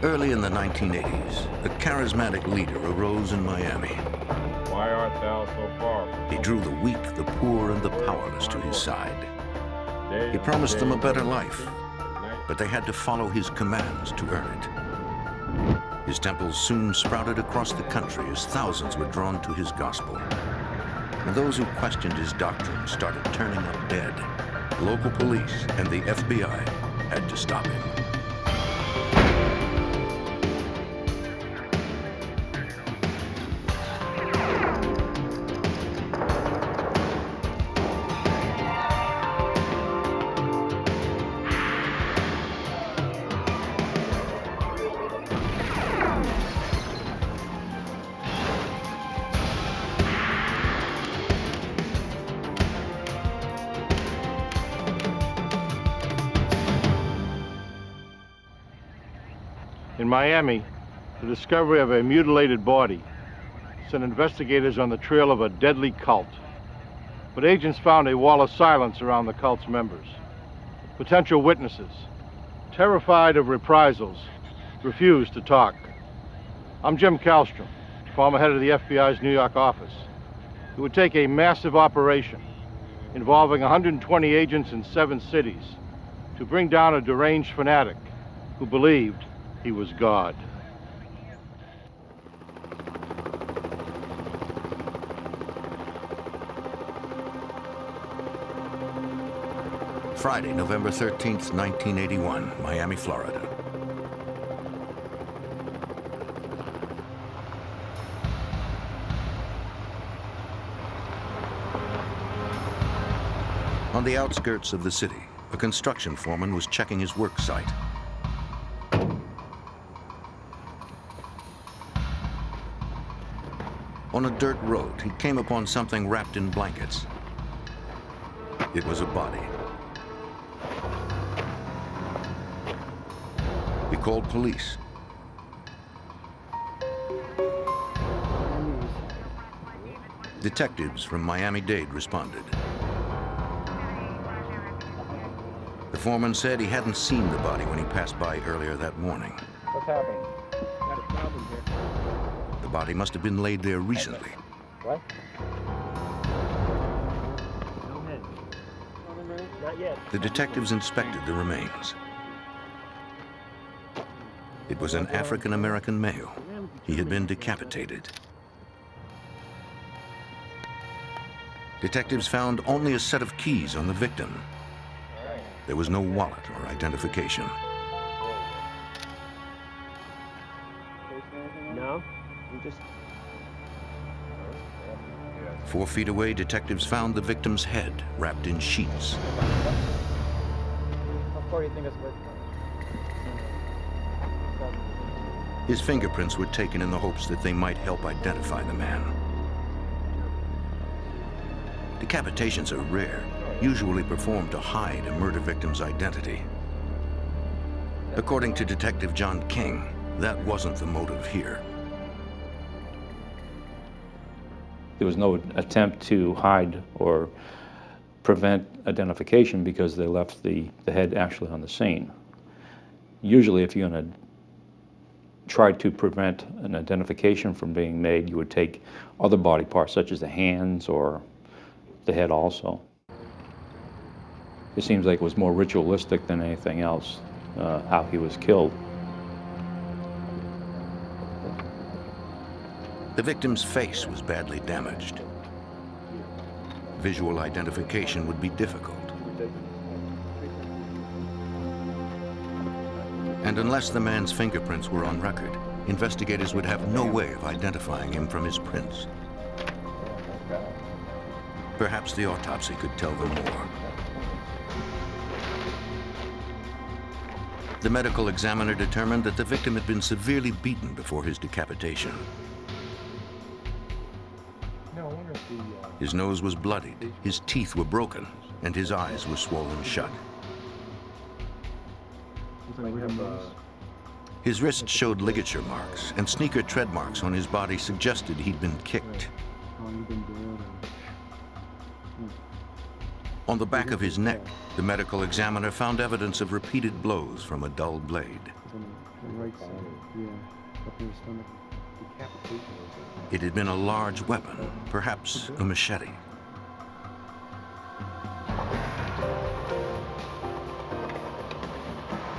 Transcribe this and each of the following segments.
Early in the 1980s, a charismatic leader arose in Miami. Why art thou so far? He drew the weak, the poor, and the powerless to his side. He promised them a better life, but they had to follow his commands to earn it. His temples soon sprouted across the country as thousands were drawn to his gospel. And those who questioned his doctrine started turning up dead. Local police and the FBI had to stop him. In Miami, the discovery of a mutilated body sent investigators on the trail of a deadly cult. But agents found a wall of silence around the cult's members. Potential witnesses, terrified of reprisals, refused to talk. I'm Jim Kallstrom, former head of the FBI's New York office. It would take a massive operation involving 120 agents in 7 cities to bring down a deranged fanatic who believed he was God. Friday, November 13th, 1981, Miami, Florida. On the outskirts of the city, a construction foreman was checking his work site. On a dirt road, he came upon something wrapped in blankets. It was a body. He called police. Detectives from Miami-Dade responded. The foreman said he hadn't seen the body when he passed by earlier that morning. What's happening? Got a problem here. The body must have been laid there recently. What? No head. Not yet. The detectives inspected the remains. It was an African-American male. He had been decapitated. Detectives found only a set of keys on the victim. There was no wallet or identification. No, we just... 4 feet away, detectives found the victim's head wrapped in sheets. How far do you think it's worth? His fingerprints were taken in the hopes that they might help identify the man. Decapitations are rare, usually performed to hide a murder victim's identity. According to Detective John King, that wasn't the motive here. There was no attempt to hide or prevent identification because they left the head actually on the scene. Usually if you're going to try to prevent an identification from being made, you would take other body parts such as the hands or the head also. It seems like it was more ritualistic than anything else, how he was killed. The victim's face was badly damaged. Visual identification would be difficult. And unless the man's fingerprints were on record, investigators would have no way of identifying him from his prints. Perhaps the autopsy could tell them more. The medical examiner determined that the victim had been severely beaten before his decapitation. His nose was bloodied, his teeth were broken, and his eyes were swollen shut. His wrist showed ligature marks, and sneaker tread marks on his body suggested he'd been kicked. On the back of his neck, the medical examiner found evidence of repeated blows from a dull blade. right side. Yeah, up in his stomach. Decapitation. It had been a large weapon, perhaps a machete.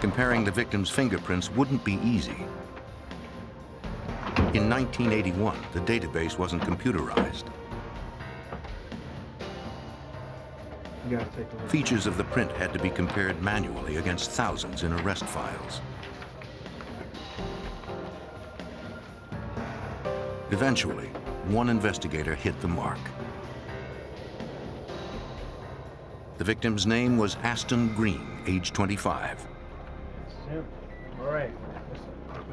Comparing the victim's fingerprints wouldn't be easy. In 1981, the database wasn't computerized. You gotta take a look. Features of the print had to be compared manually against thousands in arrest files. Eventually, one investigator hit the mark. The victim's name was Aston Green, age 25. All right.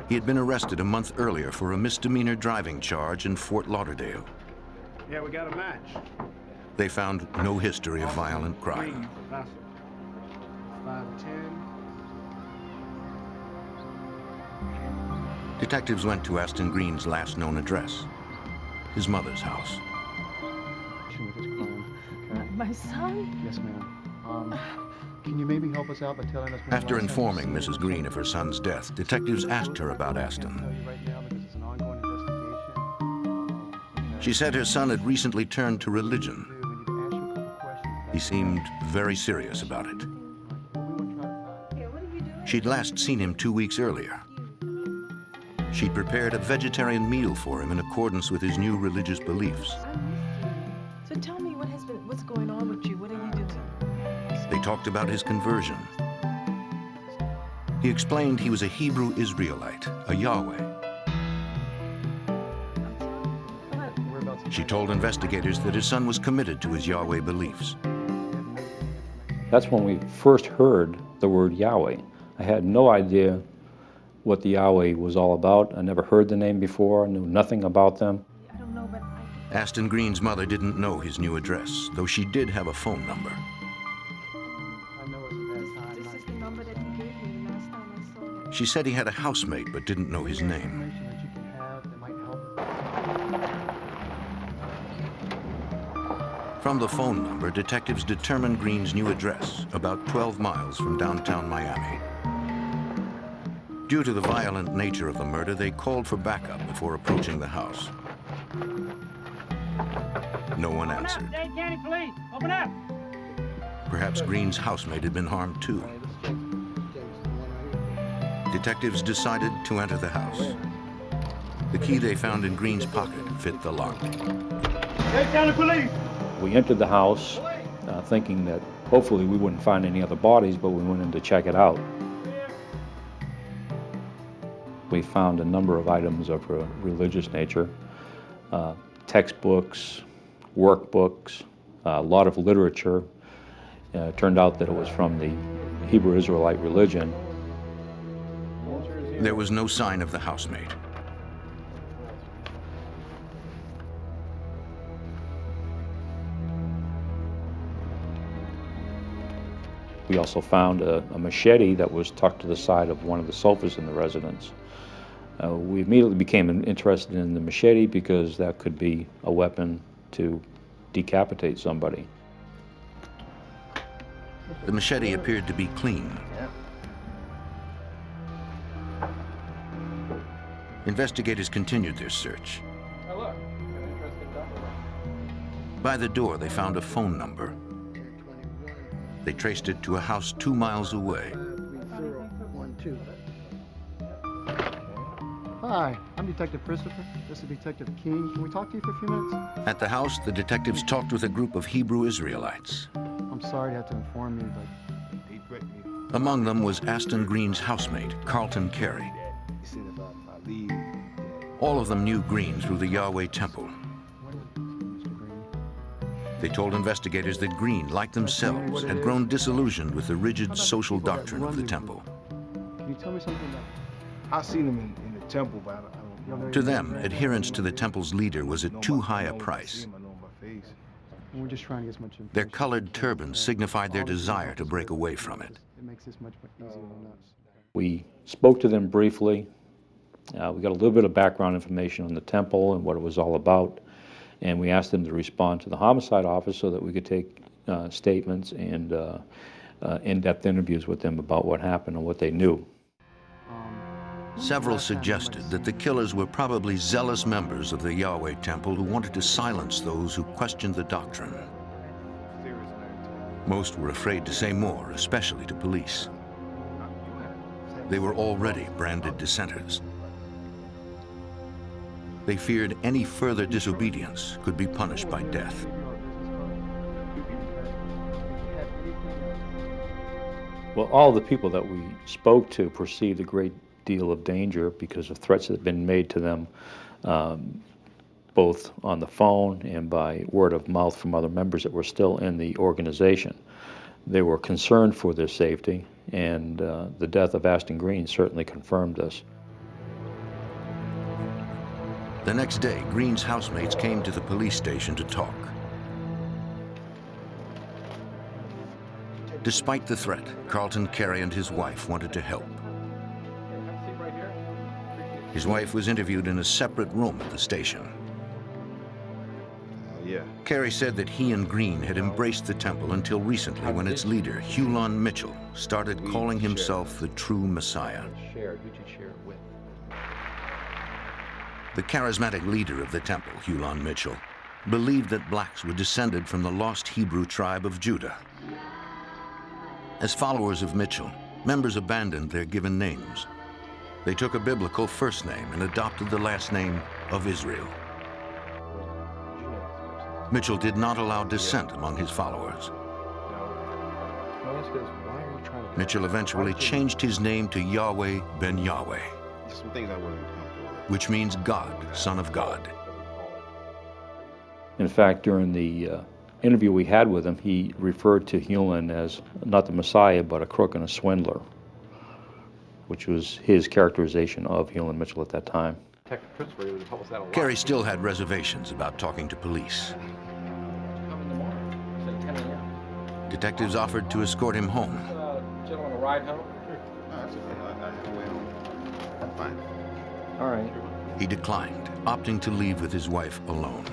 He had been arrested a month earlier for a misdemeanor driving charge in Fort Lauderdale. Yeah, we got a match. They found no history of violent crime. 510. Detectives went to Aston Green's last known address, his mother's house. With this crime, okay? My son? Yes, ma'am. Can you maybe help us out by telling us when After the last time you informing seen Mrs. Green of her son's death, detectives asked her about I can't Aston. tell you right now because it's an ongoing investigation. She said her son had recently turned to religion. We need to ask you a couple questions. He seemed very serious about it. She'd last seen him 2 weeks earlier. She'd prepared a vegetarian meal for him in accordance with his new religious beliefs. So tell me what's going on with you? What are you doing? They talked about his conversion. He explained he was a Hebrew Israelite, a Yahweh. She told investigators that his son was committed to his Yahweh beliefs. That's when we first heard the word Yahweh. I had no idea what the Yahweh was all about. I never heard the name before, knew nothing about them. I don't know, but Aston Green's mother didn't know his new address, though she did have a phone number. I know it's a bad time. this is the number that he gave me the last time I saw him. She said he had a housemate but didn't know his name. Information that you can have that might help. From the phone number, detectives determined Green's new address, about 12 miles from downtown Miami. Due to the violent nature of the murder, they called for backup before approaching the house. No one answered. Dade County Police, open up! Perhaps Green's housemate had been harmed too. Detectives decided to enter the house. The key they found in Green's pocket fit the lock. Dade County Police! We entered the house thinking that hopefully we wouldn't find any other bodies, but we went in to check it out. We found a number of items of a religious nature, textbooks, workbooks, a lot of literature. It turned out that it was from the Hebrew Israelite religion. There was no sign of the housemate. We also found a machete that was tucked to the side of one of the sofas in the residence. We immediately became interested in the machete because that could be a weapon to decapitate somebody. The machete appeared to be clean. Investigators continued their search. By the door, they found a phone number. They traced it to a house 2 miles away. 3012. Hi, I'm Detective Christopher. This is Detective King. Can we talk to you for a few minutes? At the house, the detectives talked with a group of Hebrew Israelites. I'm sorry to have to inform you, but they threatened me. Among them was Aston Green's housemate, Carlton Carey. He said if I leave, All of them knew Green through the Yahweh Temple. what is it, Mr. Green? They told investigators that Green, like themselves, had grown disillusioned with the rigid social doctrine of the temple. Can you tell me something about? I seen him in the temple, but I don't. To them, adherence to the temple's leader was at too high a price. We're just trying to get as much information. Their colored turbans signified their desire to break away from it. It makes this much easier on us. We spoke to them briefly. We got a little bit of background information on the temple and what it was all about. And we asked them to respond to the homicide office so that we could take statements and in-depth interviews with them about what happened and what they knew. Several suggested that the killers were probably zealous members of the Yahweh Temple who wanted to silence those who questioned the doctrine. Most were afraid to say more, especially to police. They were already branded dissenters. They feared any further disobedience could be punished by death. Well, all the people that we spoke to perceived a great deal of danger because of threats that had been made to them, both on the phone and by word of mouth from other members that were still in the organization. They were concerned for their safety, and the death of Ashton Green certainly confirmed this. The next day, Green's housemates came to the police station to talk. Despite the threat, Carlton Carey and his wife wanted to help. His wife was interviewed in a separate room at the station. Carey said that he and Green had embraced the temple until recently, when its leader, Hulon Mitchell, started calling himself the true Messiah. The charismatic leader of the temple, Hulon Mitchell, believed that blacks were descended from the lost Hebrew tribe of Judah. As followers of Mitchell, members abandoned their given names. They took a biblical first name and adopted the last name of Israel. Mitchell did not allow dissent among his followers. Mitchell eventually changed his name to Yahweh ben Yahweh, which means God, Son of God. In fact, during the interview we had with him, he referred to Hulon as not the Messiah, but a crook and a swindler, which was his characterization of Hulon Mitchell at that time. Carey still had reservations about talking to police. Detectives offered to escort him home. Gentlemen, a ride home? Fine. All right. He declined, opting to leave with his wife alone.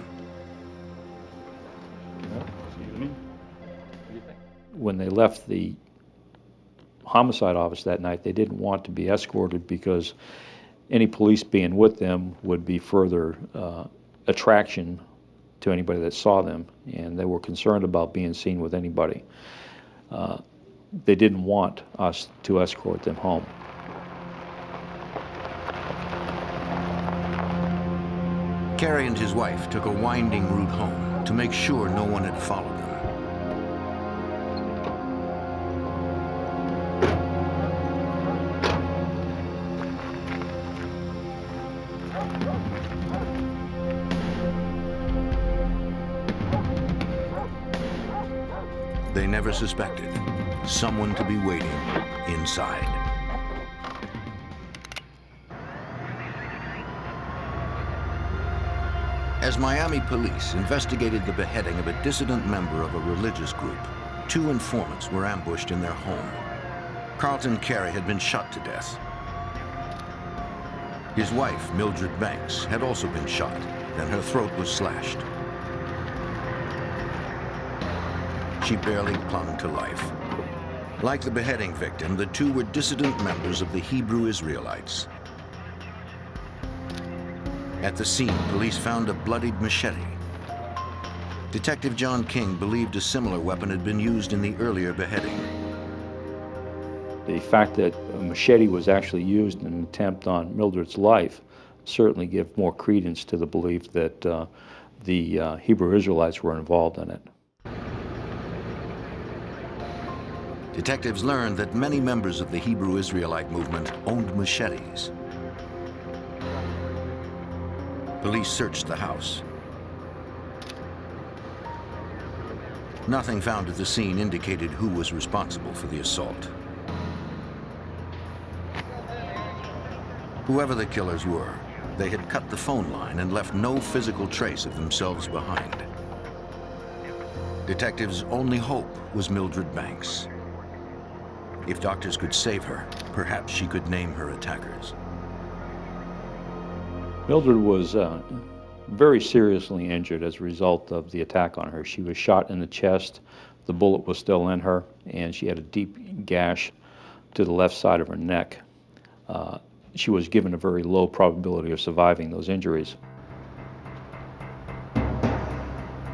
When they left the homicide office that night, they didn't want to be escorted because any police being with them would be further attraction to anybody that saw them, and they were concerned about being seen with anybody. They didn't want us to escort them home. Carey and his wife took a winding route home to make sure no one had followed them. They never suspected someone to be waiting inside. As Miami police investigated the beheading of a dissident member of a religious group, 2 informants were ambushed in their home. Carlton Carey had been shot to death. His wife, Mildred Banks, had also been shot, and her throat was slashed. She barely clung to life. Like the beheading victim, the 2 were dissident members of the Hebrew Israelites. At the scene, police found a bloodied machete. Detective John King believed a similar weapon had been used in the earlier beheading. The fact that a machete was actually used in an attempt on Mildred's life certainly gave more credence to the belief that the Hebrew Israelites were involved in it. Detectives learned that many members of the Hebrew Israelite movement owned machetes. Police searched the house. Nothing found at the scene indicated who was responsible for the assault. Whoever the killers were, they had cut the phone line and left no physical trace of themselves behind. Detectives' only hope was Mildred Banks. If doctors could save her, perhaps she could name her attackers. Mildred was very seriously injured as a result of the attack on her. She was shot in the chest, the bullet was still in her, and she had a deep gash to the left side of her neck. she was given a very low probability of surviving those injuries.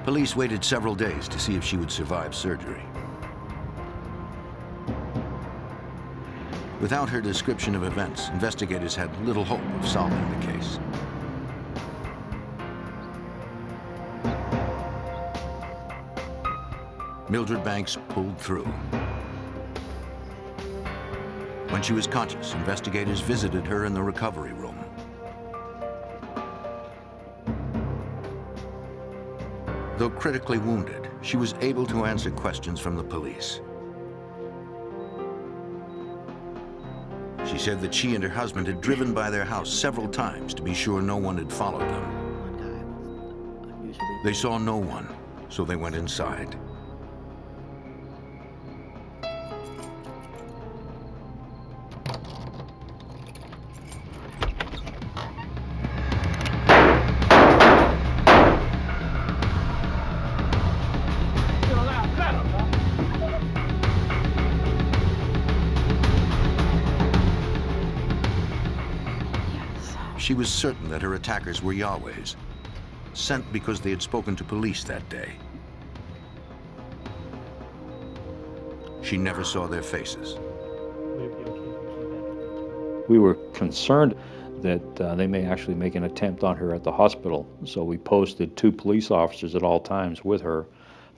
Police waited several days to see if she would survive surgery. Without her description of events, investigators had little hope of solving the case. Mildred Banks pulled through. When she was conscious, investigators visited her in the recovery room. Though critically wounded, she was able to answer questions from the police. She said that she and her husband had driven by their house several times to be sure no one had followed them. They saw no one, so they went inside. She was certain that her attackers were Yahweh's, sent because they had spoken to police that day. She never saw their faces. We were concerned that they may actually make an attempt on her at the hospital, so we posted 2 police officers at all times with her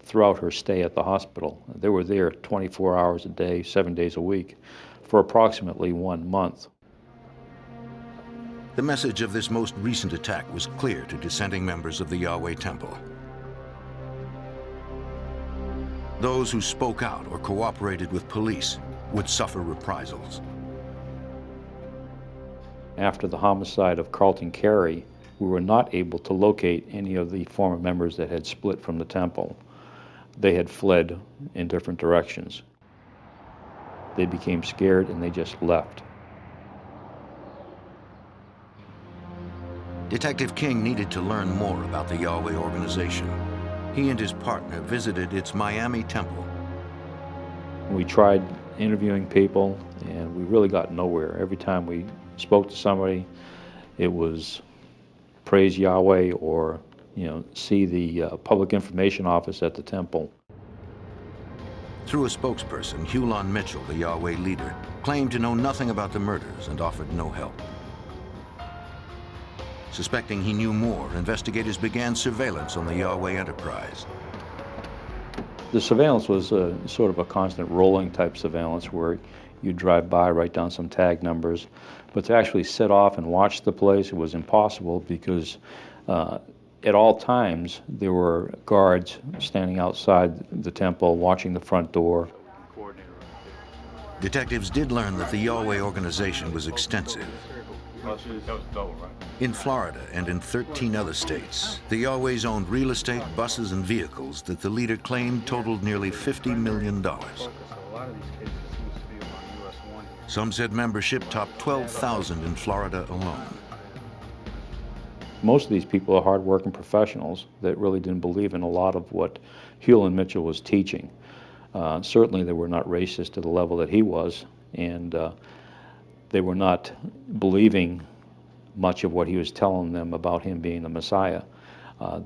throughout her stay at the hospital. They were there 24 hours a day, 7 days a week, for approximately 1 month. The message of this most recent attack was clear to dissenting members of the Yahweh Temple. Those who spoke out or cooperated with police would suffer reprisals. After the homicide of Carlton Carey, we were not able to locate any of the former members that had split from the temple. They had fled in different directions. They became scared and they just left. Detective King needed to learn more about the Yahweh organization. He and his partner visited its Miami temple. We tried interviewing people and we really got nowhere. Every time we spoke to somebody, it was praise Yahweh or, see the public information office at the temple. Through a spokesperson, Hulon Mitchell, the Yahweh leader, claimed to know nothing about the murders and offered no help. Suspecting he knew more, investigators began surveillance on the Yahweh enterprise. The surveillance was sort of a constant rolling type surveillance where you drive by, write down some tag numbers, but to actually sit off and watch the place, it was impossible because at all times there were guards standing outside the temple watching the front door. Detectives did learn that the Yahweh organization was extensive. In Florida and in 13 other states, the Yahweh's owned real estate, buses, and vehicles that the leader claimed totaled nearly $50 million. Some said membership topped 12,000 in Florida alone. Most of these people are hard-working professionals that really didn't believe in a lot of what Hulon Mitchell was teaching. Certainly they were not racist to the level that he was, and they were not believing much of what he was telling them about him being the Messiah.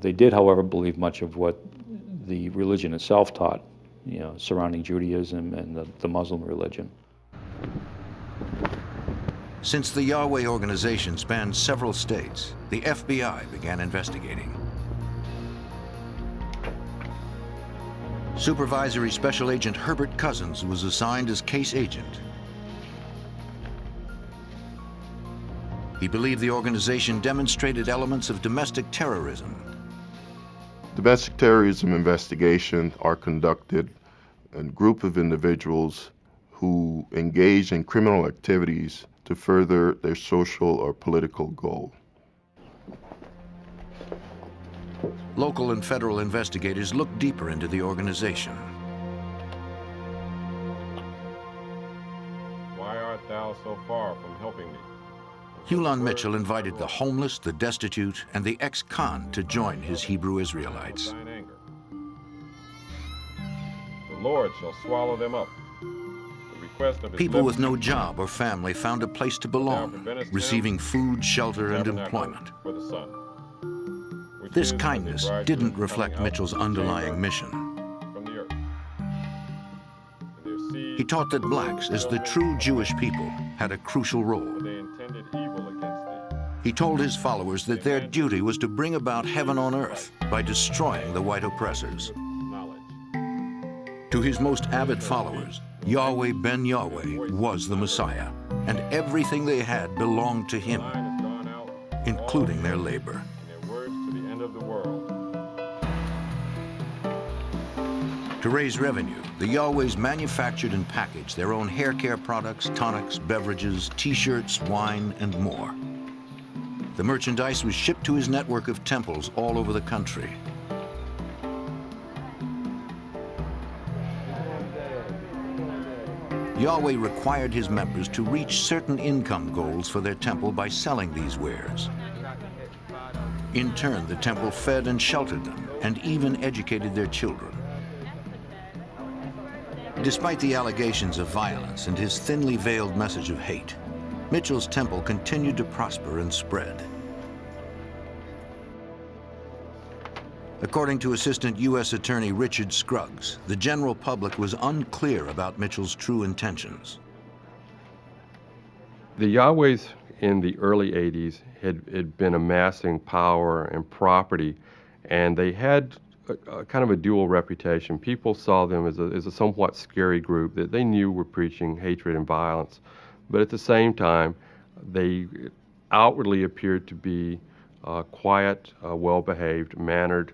They did, however, believe much of what the religion itself taught, surrounding Judaism and the Muslim religion. Since the Yahweh organization spanned several states, the FBI began investigating. Supervisory Special Agent Herbert Cousins was assigned as case agent. He believed the organization demonstrated elements of domestic terrorism. Domestic terrorism investigations are conducted in a group of individuals who engage in criminal activities to further their social or political goal. Local and federal investigators looked deeper into the organization. Why art thou so far from helping me? Hulon Mitchell invited the homeless, the destitute, and the ex-con to join his Hebrew Israelites. Thine anger. The Lord shall swallow them up. The request of his People with liberty no job or family found a place to now belong, preventeth him receiving food, shelter, and tabernacle employment. for the sun, which This is as a kindness bridegroom didn't coming reflect out Mitchell's of the underlying chamber mission. from the earth. And their seed He taught that blacks, as the true Jewish people, had a crucial role. for they intended evil against thee. He told his followers that their duty was to bring about heaven on earth by destroying the white oppressors. Knowledge. To his most avid followers, Yahweh ben Yahweh was the Messiah, and everything they had belonged to him, Line has gone out, including their labor. and their words to the end of the world. To raise revenue, the Yahwehs manufactured and packaged their own hair care products, tonics, beverages, t-shirts, wine, and more. The merchandise was shipped to his network of temples all over the country. Yahweh required his members to reach certain income goals for their temple by selling these wares. In turn, the temple fed and sheltered them, and even educated their children. Despite the allegations of violence and his thinly veiled message of hate, Mitchell's temple continued to prosper and spread. According to Assistant U.S. Attorney Richard Scruggs, the general public was unclear about Mitchell's true intentions. The Yahwehs in the early 80s had been amassing power and property, and they had a kind of a dual reputation. People saw them as a somewhat scary group that they knew were preaching hatred and violence, but at the same time, they outwardly appeared to be quiet, well-behaved, mannered,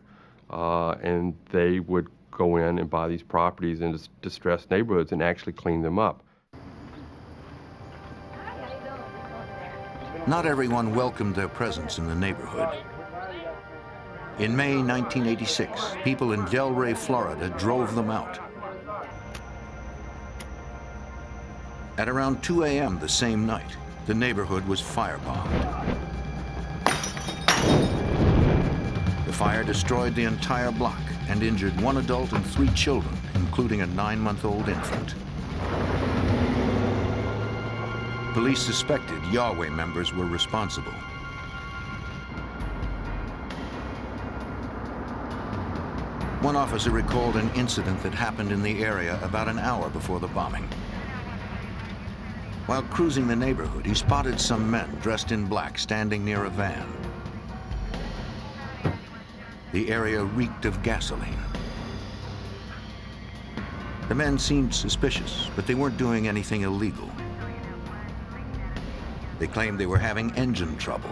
and they would go in and buy these properties in distressed neighborhoods and actually clean them up. Not everyone welcomed their presence in the neighborhood. In May 1986, people in Delray, Florida, drove them out. At around 2 a.m. the same night, the neighborhood was firebombed. The fire destroyed the entire block and injured 1 adult and 3 children, including a 9-month-old infant. Police suspected Yahweh members were responsible. One officer recalled an incident that happened in the area about an hour before the bombing. While cruising the neighborhood, he spotted some men dressed in black standing near a van. The area reeked of gasoline. The men seemed suspicious, but they weren't doing anything illegal. They claimed they were having engine trouble.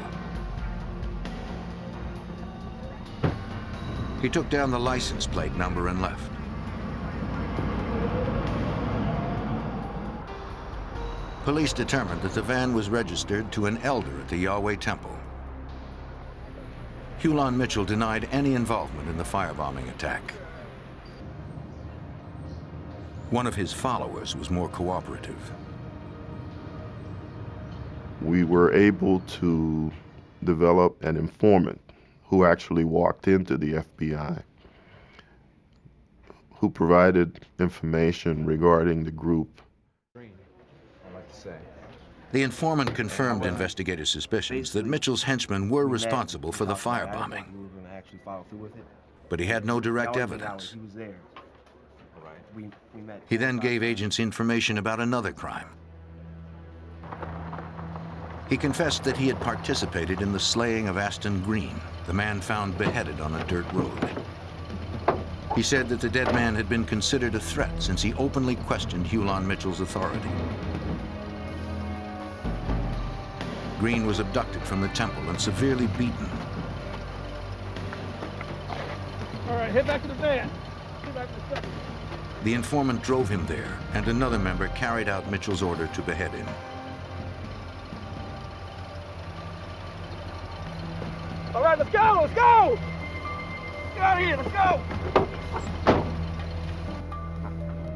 He took down the license plate number and left. Police determined that the van was registered to an elder at the Yahweh Temple. Hulon Mitchell denied any involvement in the firebombing attack. One of his followers was more cooperative. We were able to develop an informant who actually walked into the FBI, who provided information regarding the group. The informant confirmed investigators' suspicions that Mitchell's henchmen were responsible for the firebombing. But he had no direct evidence. He then gave agents information about another crime. He confessed that he had participated in the slaying of Aston Green, the man found beheaded on a dirt road. He said that the dead man had been considered a threat since he openly questioned Hulon Mitchell's authority. Green was abducted from the temple and severely beaten. All right, head back to the van. Head back to the second. The informant drove him there, and another member carried out Mitchell's order to behead him. All right, let's go, let's go! Get out of here, let's go!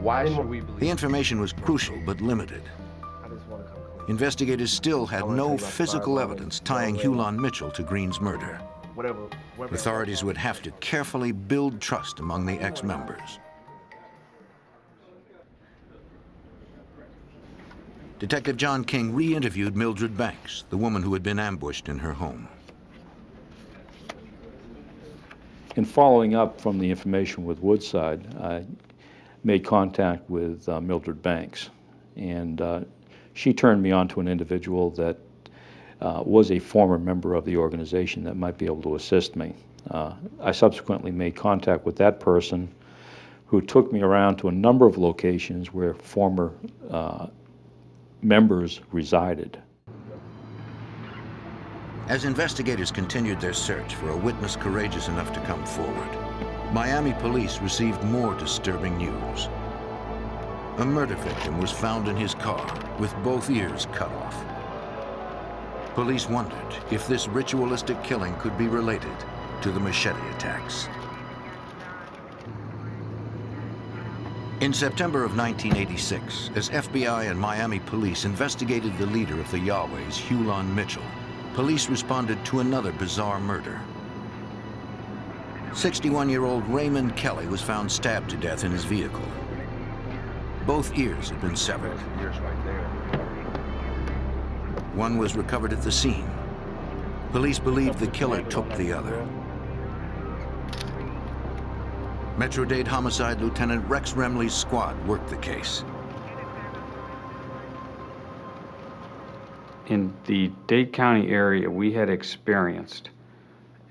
Why should we believe? The information was crucial but limited. Investigators still had no physical evidence tying Hulon Mitchell to Green's murder. Authorities would have to carefully build trust among the ex-members. Detective John King re-interviewed Mildred Banks, the woman who had been ambushed in her home. In following up from the information with Woodside, I made contact with Mildred Banks, and she turned me on to an individual that was a former member of the organization that might be able to assist me. I subsequently made contact with that person, who took me around to a number of locations where former members resided. As investigators continued their search for a witness courageous enough to come forward, Miami police received more disturbing news. A murder victim was found in his car with both ears cut off. Police wondered if this ritualistic killing could be related to the machete attacks. In September of 1986, as FBI and Miami police investigated the leader of the Yahwehs, Hulon Mitchell, police responded to another bizarre murder. 61-year-old Raymond Kelly was found stabbed to death in his vehicle. Both ears had been severed. One was recovered at the scene. Police believed the killer took the other. Metro-Dade Homicide Lieutenant Rex Remley's squad worked the case. In the Dade County area, we had experienced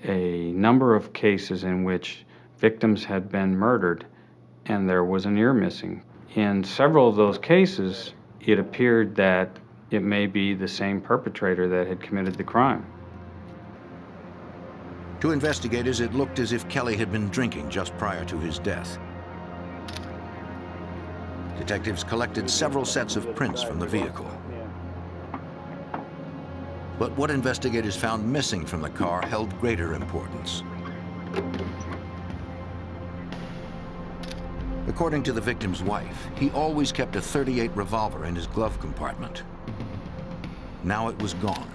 a number of cases in which victims had been murdered and there was an ear missing. In several of those cases, it appeared that it may be the same perpetrator that had committed the crime. To investigators, it looked as if Kelly had been drinking just prior to his death. Detectives collected several sets of prints from the vehicle. But what investigators found missing from the car held greater importance. According to the victim's wife, he always kept a .38 revolver in his glove compartment. Now it was gone.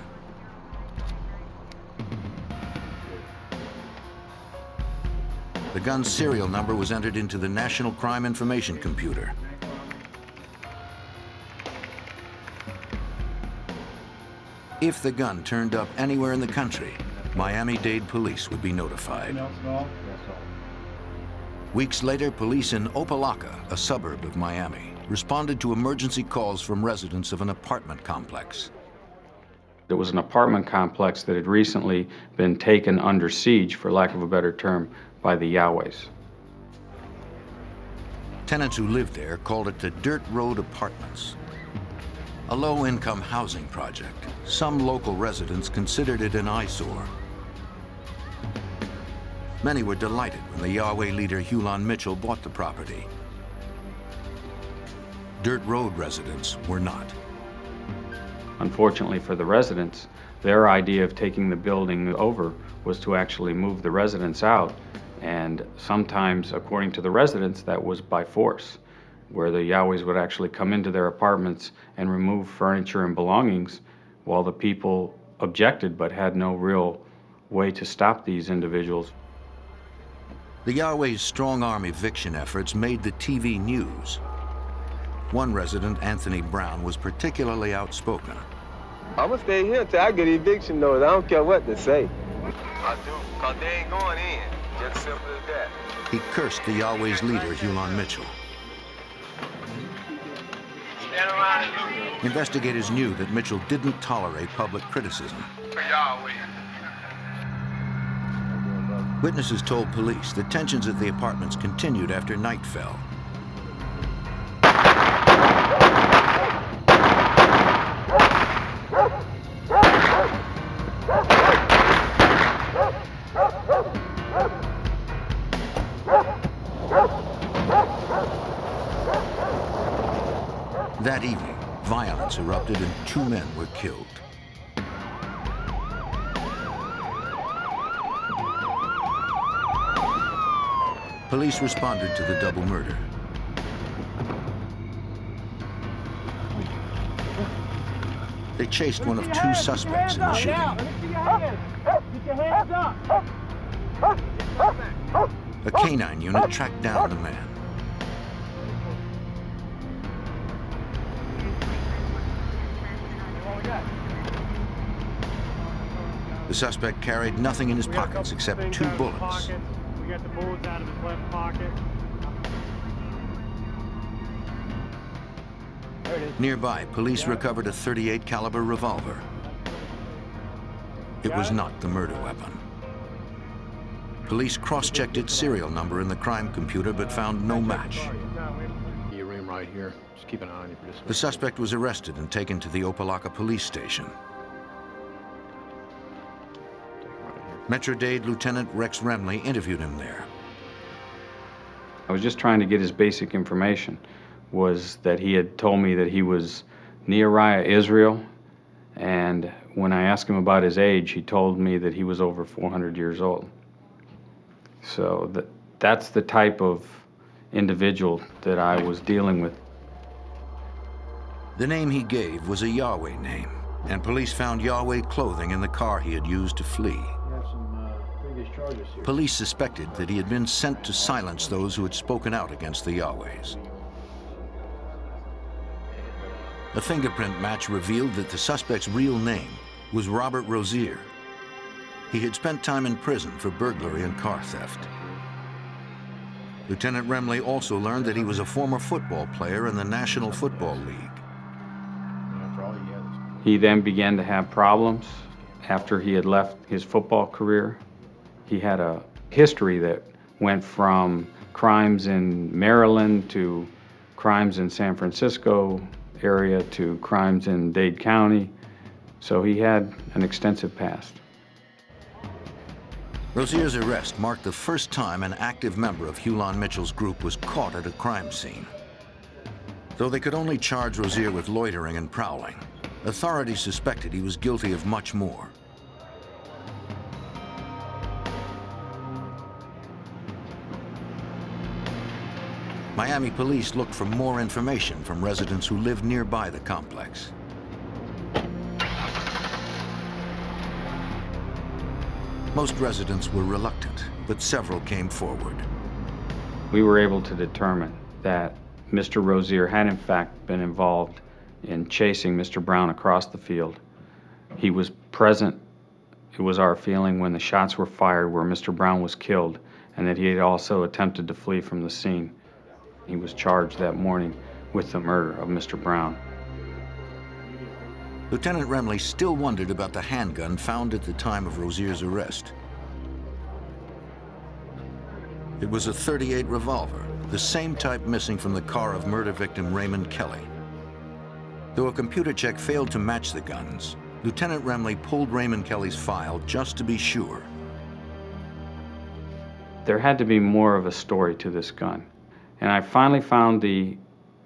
The gun's serial number was entered into the National Crime Information Computer. If the gun turned up anywhere in the country, Miami-Dade police would be notified. Weeks later, police in Opelika, a suburb of Miami, responded to emergency calls from residents of an apartment complex. It was an apartment complex that had recently been taken under siege, for lack of a better term, by the Yahwehs. Tenants who lived there called it the Dirt Road Apartments. A low-income housing project, some local residents considered it an eyesore. Many were delighted when the Yahweh leader Hulon Mitchell bought the property. Dirt Road residents were not. Unfortunately for the residents, their idea of taking the building over was to actually move the residents out. And sometimes, according to the residents, that was by force, where the Yahwehs would actually come into their apartments and remove furniture and belongings while the people objected but had no real way to stop these individuals. The Yahweh's strong-arm eviction efforts made the TV news. One resident, Anthony Brown, was particularly outspoken. I'm gonna stay here till I get eviction notice. I don't care what they say. I do, because they ain't going in. Just simple as that. He cursed the Yahweh's leader, Hulon Mitchell. Stand around you. Investigators knew that Mitchell didn't tolerate public criticism. Yahweh. Witnesses told police that tensions at the apartments continued after night fell. That evening, violence erupted and 2 men were killed. Police responded to the double murder. They chased one of 2 suspects in the shooting. Get your hands up! A canine unit tracked down the man. The suspect carried nothing in his pockets except 2 bullets. We got the bullets out of his left pocket. There it is. Nearby, police recovered a .38 caliber revolver. It was not the murder weapon. Police cross-checked its serial number in the crime computer but found no match. You rim right here. Just keep an eye on you for this. The suspect was arrested and taken to the Opelika police station. Miami-Dade Lieutenant Rex Remley interviewed him there. I was just trying to get his basic information, was that he had told me that he was Nehemiah Israel, and when I asked him about his age, he told me that he was over 400 years old. So that's the type of individual that I was dealing with. The name he gave was a Yahweh name, and police found Yahweh clothing in the car he had used to flee. Police suspected that he had been sent to silence those who had spoken out against the Yahwehs. A fingerprint match revealed that the suspect's real name was Robert Rozier. He had spent time in prison for burglary and car theft. Lieutenant Remley also learned that he was a former football player in the National Football League. He then began to have problems after he had left his football career. He had a history that went from crimes in Maryland to crimes in San Francisco area to crimes in Dade County. So he had an extensive past. Rozier's arrest marked the first time an active member of Hulon Mitchell's group was caught at a crime scene. Though they could only charge Rozier with loitering and prowling, authorities suspected he was guilty of much more. Miami police looked for more information from residents who lived nearby the complex. Most residents were reluctant, but several came forward. We were able to determine that Mr. Rozier had in fact been involved in chasing Mr. Brown across the field. He was present, it was our feeling, when the shots were fired where Mr. Brown was killed, and that he had also attempted to flee from the scene. He was charged that morning with the murder of Mr. Brown. Lieutenant Remley still wondered about the handgun found at the time of Rozier's arrest. It was a .38 revolver, the same type missing from the car of murder victim Raymond Kelly. Though a computer check failed to match the guns, Lieutenant Remley pulled Raymond Kelly's file just to be sure. There had to be more of a story to this gun. And I finally found the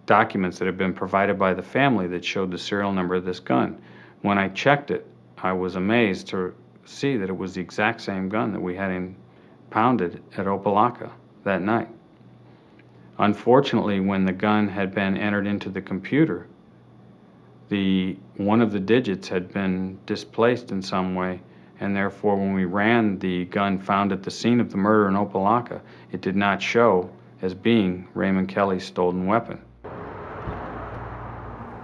documents that had been provided by the family that showed the serial number of this gun. When I checked it, I was amazed to see that it was the exact same gun that we had impounded at Opelika that night. Unfortunately, when the gun had been entered into the computer, one of the digits had been displaced in some way, and therefore when we ran the gun found at the scene of the murder in Opelika, it did not show as being Raymond Kelly's stolen weapon.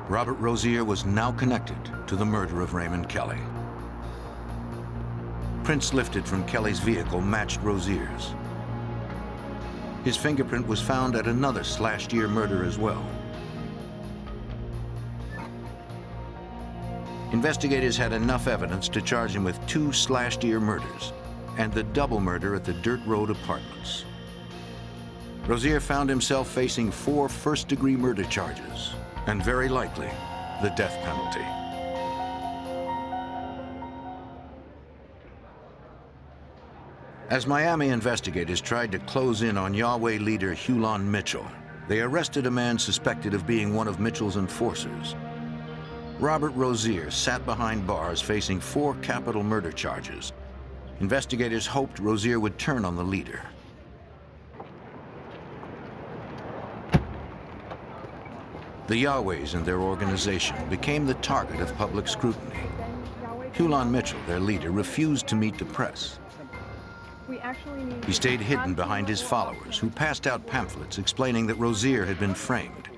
Robert Rozier was now connected to the murder of Raymond Kelly. Prints lifted from Kelly's vehicle matched Rozier's. His fingerprint was found at another slashed-ear murder as well. Investigators had enough evidence to charge him with 2 slashed-ear murders and the double murder at the Dirt Road Apartments. Rozier found himself facing 4 first-degree murder charges, and very likely, the death penalty. As Miami investigators tried to close in on Yahweh leader Hulon Mitchell, they arrested a man suspected of being one of Mitchell's enforcers. Robert Rozier sat behind bars facing 4 capital murder charges. Investigators hoped Rozier would turn on the leader. The Yahwehs and their organization became the target of public scrutiny. Hulon Mitchell, their leader, refused to meet the press. He stayed hidden behind his followers, who passed out pamphlets explaining that Rozier had been framed.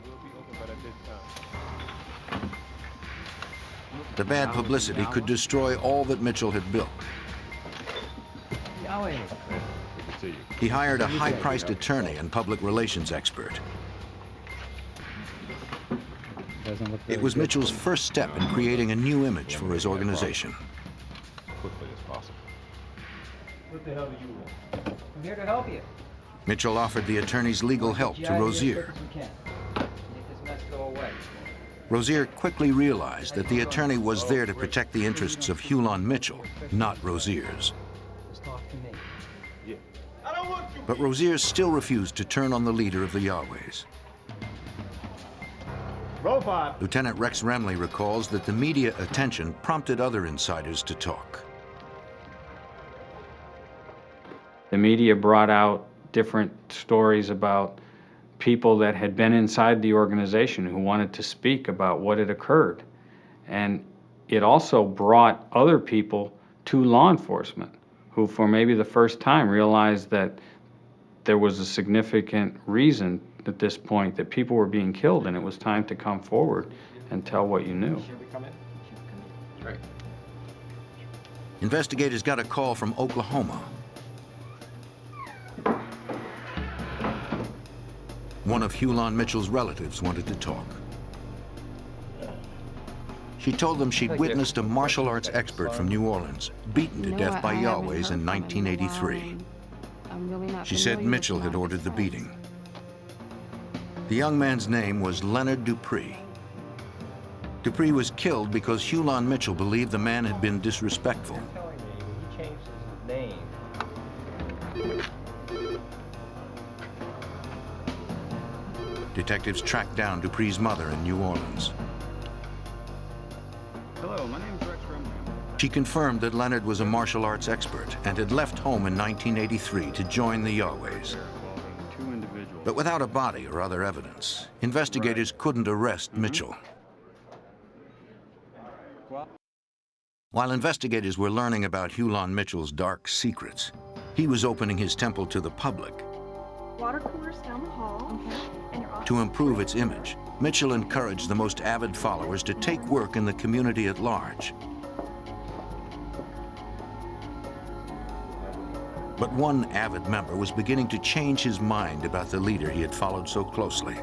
The bad publicity could destroy all that Mitchell had built. He hired a high-priced attorney and public relations expert. It was Mitchell's first step in creating a new image for his organization. Quickly as possible. What the hell do you want? I'm here to help you. Mitchell offered the attorney's legal help to Rozier. Make this mess go away. Rozier quickly realized that the attorney was there to protect the interests of Hulan Mitchell, not Rozier's. Just talk to me. Yeah. But Rozier still refused to turn on the leader of the Yahwehs. Roll 5. Lieutenant Rex Remley recalls that the media attention prompted other insiders to talk. The media brought out different stories about people that had been inside the organization who wanted to speak about what had occurred. And it also brought other people to law enforcement who, for maybe the first time, realized that there was a significant reason at this point that people were being killed, and it was time to come forward and tell what you knew. Right. Investigators got a call from Oklahoma. One of Hulan Mitchell's relatives wanted to talk. She told them she'd witnessed a martial arts expert from New Orleans beaten to death by Yahwehs in 1983. She said Mitchell had ordered the beating. The young man's name was Leonard Dupree. Dupree was killed because Hulan Mitchell believed the man had been disrespectful. You're telling me he changed his name. Detectives tracked down Dupree's mother in New Orleans. Hello, my name is Rex Remley. She confirmed that Leonard was a martial arts expert and had left home in 1983 to join the Yahwehs. But without a body or other evidence, investigators couldn't arrest Mitchell. While investigators were learning about Hulan Mitchell's dark secrets, he was opening his temple to the public. Water coolers down the hall. Okay. And you're off. To improve its image, Mitchell encouraged the most avid followers to take work in the community at large. But one avid member was beginning to change his mind about the leader he had followed so closely.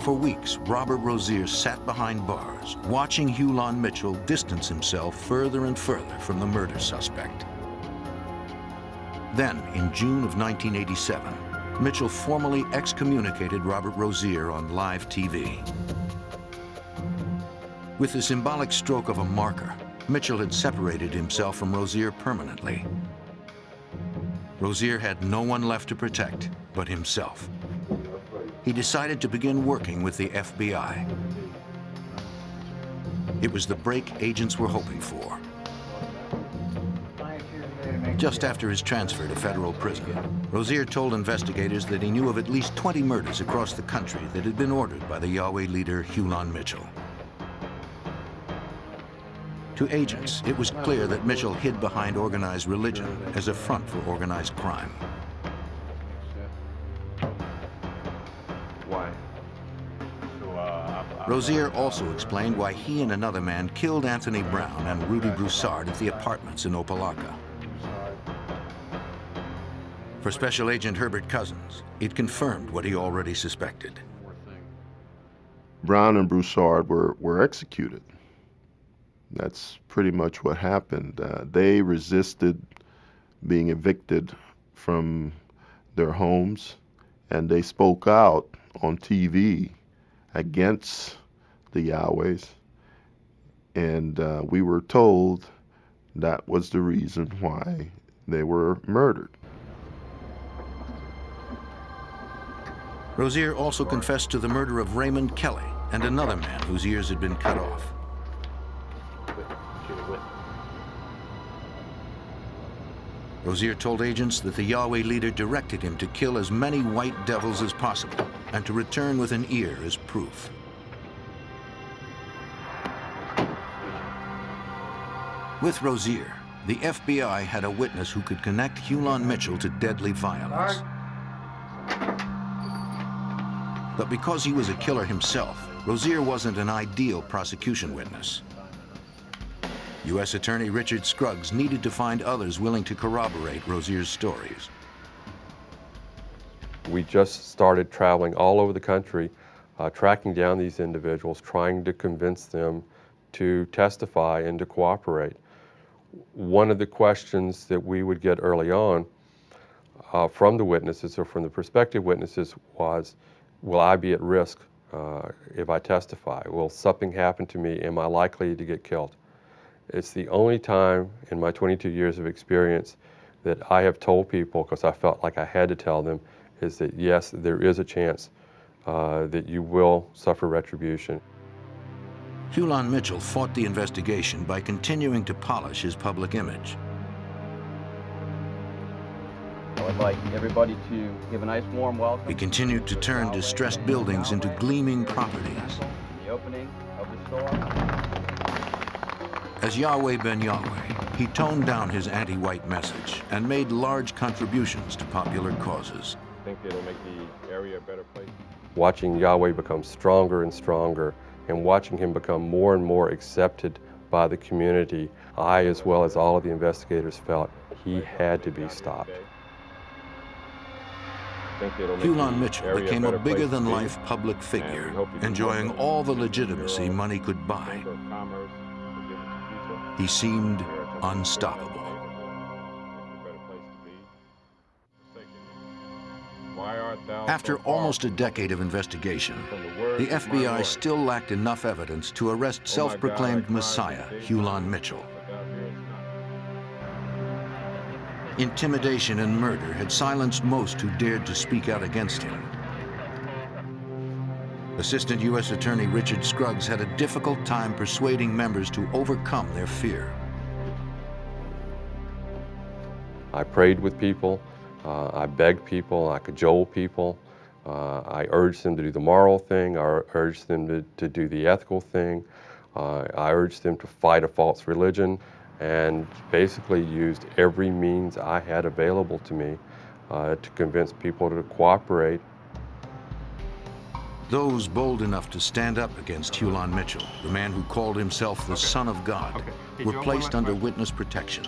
For weeks, Robert Rozier sat behind bars, watching Hulan Mitchell distance himself further and further from the murder suspect. Then, in June of 1987, Mitchell formally excommunicated Robert Rozier on live TV. With the symbolic stroke of a marker, Mitchell had separated himself from Rozier permanently. Rozier had no one left to protect but himself. He decided to begin working with the FBI. It was the break agents were hoping for. Just after his transfer to federal prison, Rozier told investigators that he knew of at least 20 murders across the country that had been ordered by the Yahweh leader Hulan Mitchell. To agents, it was clear that Mitchell hid behind organized religion as a front for organized crime. Why? Rozier also explained why he and another man killed Anthony Brown and Rudy Broussard at the apartments in Opelika. For Special Agent Herbert Cousins, it confirmed what he already suspected. Brown and Broussard were executed. That's pretty much what happened. They resisted being evicted from their homes, and they spoke out on TV against the Yahwehs, and we were told that was the reason why they were murdered. Rozier also confessed to the murder of Raymond Kelly and another man whose ears had been cut off. Rozier told agents that the Yahweh leader directed him to kill as many white devils as possible and to return with an ear as proof. With Rozier, the FBI had a witness who could connect Hulan Mitchell to deadly violence. But because he was a killer himself, Rozier wasn't an ideal prosecution witness. U.S. Attorney Richard Scruggs needed to find others willing to corroborate Rozier's stories. We just started traveling all over the country, tracking down these individuals, trying to convince them to testify and to cooperate. One of the questions that we would get early on from the witnesses or from the prospective witnesses was, will I be at risk if I testify? Will something happen to me? Am I likely to get killed? It's the only time in my 22 years of experience that I have told people, because I felt like I had to tell them, is that yes, there is a chance that you will suffer retribution. Hulan Mitchell fought the investigation by continuing to polish his public image. I would like everybody to give a nice warm welcome. He continued to turn distressed buildings into gleaming properties. The opening of the store. As Yahweh Ben Yahweh, he toned down his anti-white message and made large contributions to popular causes. I think it'll make the area a better place. Watching Yahweh become stronger and stronger and watching him become more and more accepted by the community, I, as well as all of the investigators, felt he had to be stopped. Hulan Mitchell became a bigger-than-life public figure, enjoying all the legitimacy money could buy. He seemed unstoppable. After almost a decade of investigation, the FBI still lacked enough evidence to arrest self-proclaimed Messiah, Hulan Mitchell. Intimidation and murder had silenced most who dared to speak out against him. Assistant U.S. Attorney Richard Scruggs had a difficult time persuading members to overcome their fear. I prayed with people, I begged people, I cajoled people, I urged them to do the moral thing, I urged them to do the ethical thing, I urged them to fight a false religion, and basically used every means I had available to me to convince people to cooperate. Those bold enough to stand up against Hulan Mitchell, the man who called himself the Son of God, were placed under witness protection.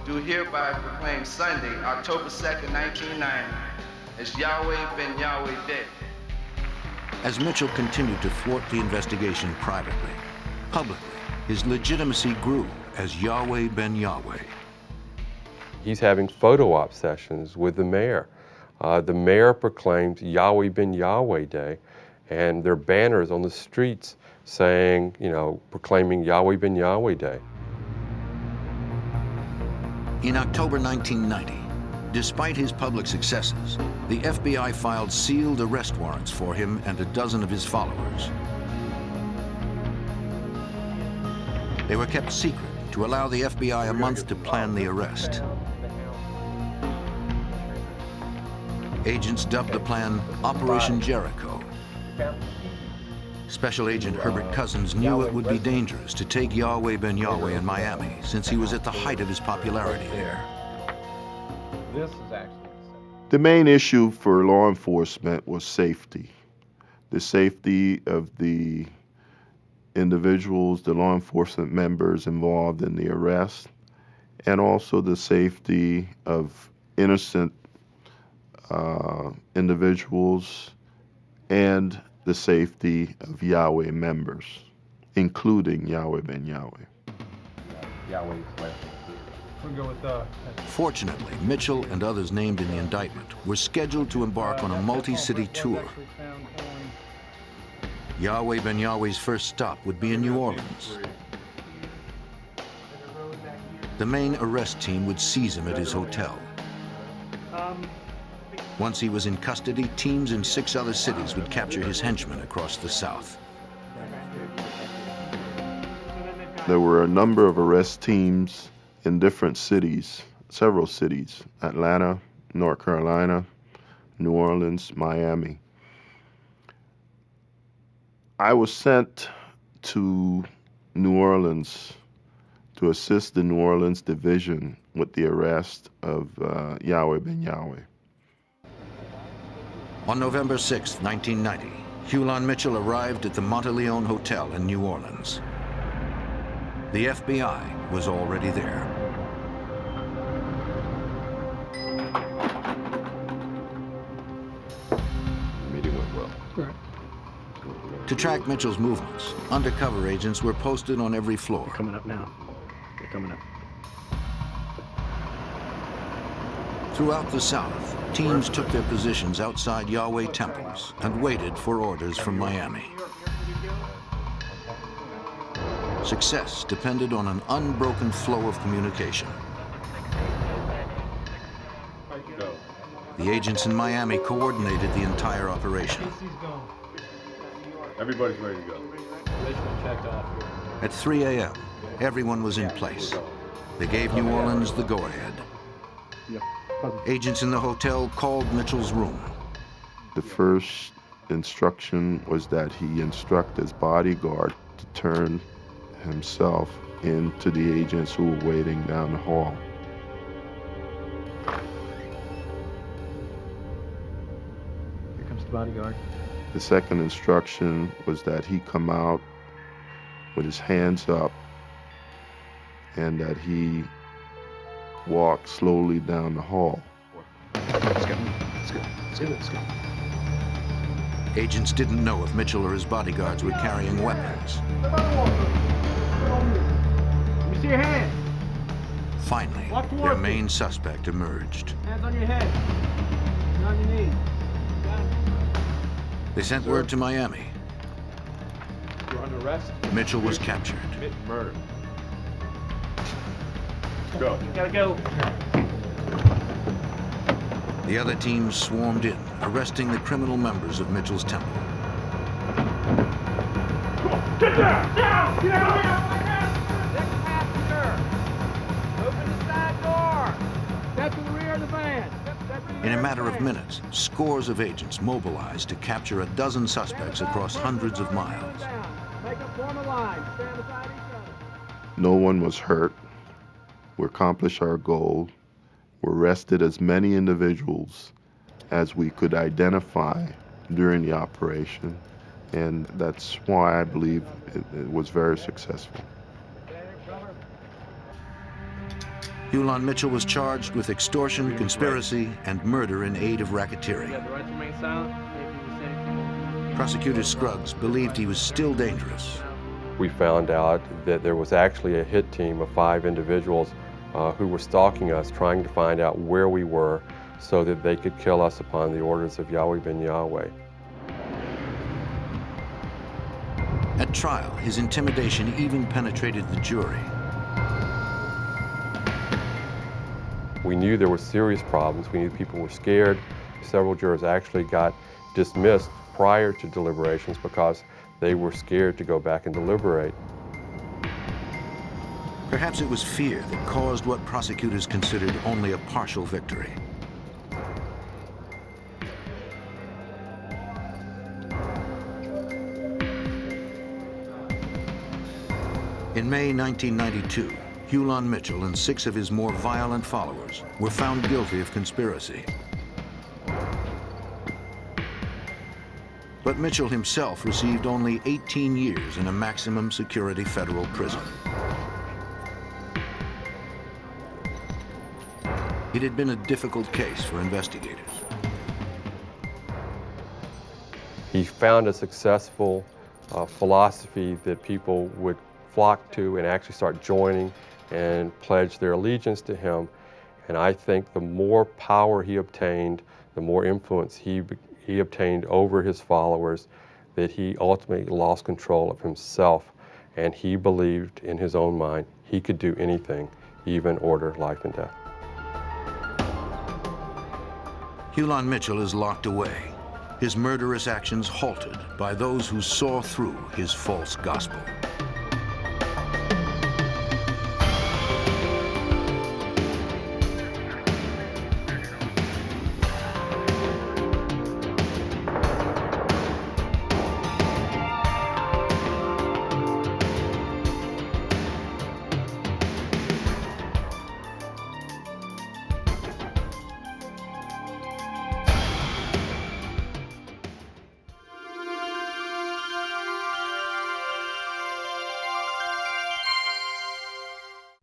Do hereby proclaim Sunday, October 2nd, 1990, as Yahweh Ben Yahweh Day. As Mitchell continued to thwart the investigation privately, publicly, his legitimacy grew as Yahweh Ben Yahweh. He's having photo op sessions with the mayor. The mayor proclaimed Yahweh Ben Yahweh Day, and there are banners on the streets saying, proclaiming Yahweh Ben Yahweh Day. In October 1990, despite his public successes, the FBI filed sealed arrest warrants for him and a dozen of his followers. They were kept secret to allow the FBI a month to plan the arrest. Agents dubbed the plan Operation Jericho. Special Agent Herbert Cousins knew it would be dangerous to take Yahweh Ben Yahweh in Miami, since he was at the height of his popularity there. The main issue for law enforcement was safety. The safety of the individuals, the law enforcement members involved in the arrest, and also the safety of innocent individuals and the safety of Yahweh members, including Yahweh Ben Yahweh. Fortunately, Mitchell and others named in the indictment were scheduled to embark on a multi-city tour. Yahweh Ben Yahweh's first stop would be in New Orleans. The main arrest team would seize him at his hotel. Once he was in custody, teams in 6 other cities would capture his henchmen across the South. There were a number of arrest teams in different cities, several cities: Atlanta, North Carolina, New Orleans, Miami. I was sent to New Orleans to assist the New Orleans division with the arrest of Yahweh Ben Yahweh. On November 6, 1990, Hulan Mitchell arrived at the Monteleone Hotel in New Orleans. The FBI was already there. The meeting went well. Right. To track Mitchell's movements, undercover agents were posted on every floor. They're coming up now. They're coming up. Throughout the South, teams took their positions outside Yahweh temples and waited for orders from Miami. Success depended on an unbroken flow of communication. The agents in Miami coordinated the entire operation. Everybody's ready to go. At 3 a.m., everyone was in place. They gave New Orleans the go-ahead. Agents in the hotel called Mitchell's room. The first instruction was that he instruct his bodyguard to turn himself into the agents who were waiting down the hall. Here comes the bodyguard. The second instruction was that he come out with his hands up and that he walk slowly down the hall. Let's go. Let's go. Let's go. Let's go. Agents didn't know if Mitchell or his bodyguards were carrying weapons. Let me see your hands. Finally, their main suspect emerged. Hands on your head. And on your knees. They sent word to Miami. You're under arrest. Mitchell was captured. Commit murder. Go. You gotta go. The other teams swarmed in, arresting the criminal members of Mitchell's temple. Get down! Down! Get out of here! Next passenger! Open the side door! Step to the rear of the van! In a matter of minutes, scores of agents mobilized to capture a dozen suspects across hundreds of miles. Make up, form a line. Stand beside each other. No one was hurt. We accomplished our goal. We arrested as many individuals as we could identify during the operation, and that's why I believe it was very successful. Hulan Mitchell was charged with extortion, conspiracy, and murder in aid of racketeering. Prosecutor Scruggs believed he was still dangerous. We found out that there was actually a hit team of 5 individuals who were stalking us, trying to find out where we were so that they could kill us upon the orders of Yahweh ben Yahweh. At trial, his intimidation even penetrated the jury. We knew there were serious problems. We knew people were scared. Several jurors actually got dismissed prior to deliberations because they were scared to go back and deliberate. Perhaps it was fear that caused what prosecutors considered only a partial victory. In May 1992, Hulan Mitchell and 6 of his more violent followers were found guilty of conspiracy. But Mitchell himself received only 18 years in a maximum security federal prison. It had been a difficult case for investigators. He found a successful philosophy that people would flock to and actually start joining and pledge their allegiance to him. And I think the more power he obtained, the more influence he obtained over his followers, that he ultimately lost control of himself. And he believed in his own mind he could do anything, even order life and death. Hulan Mitchell is locked away, his murderous actions halted by those who saw through his false gospel.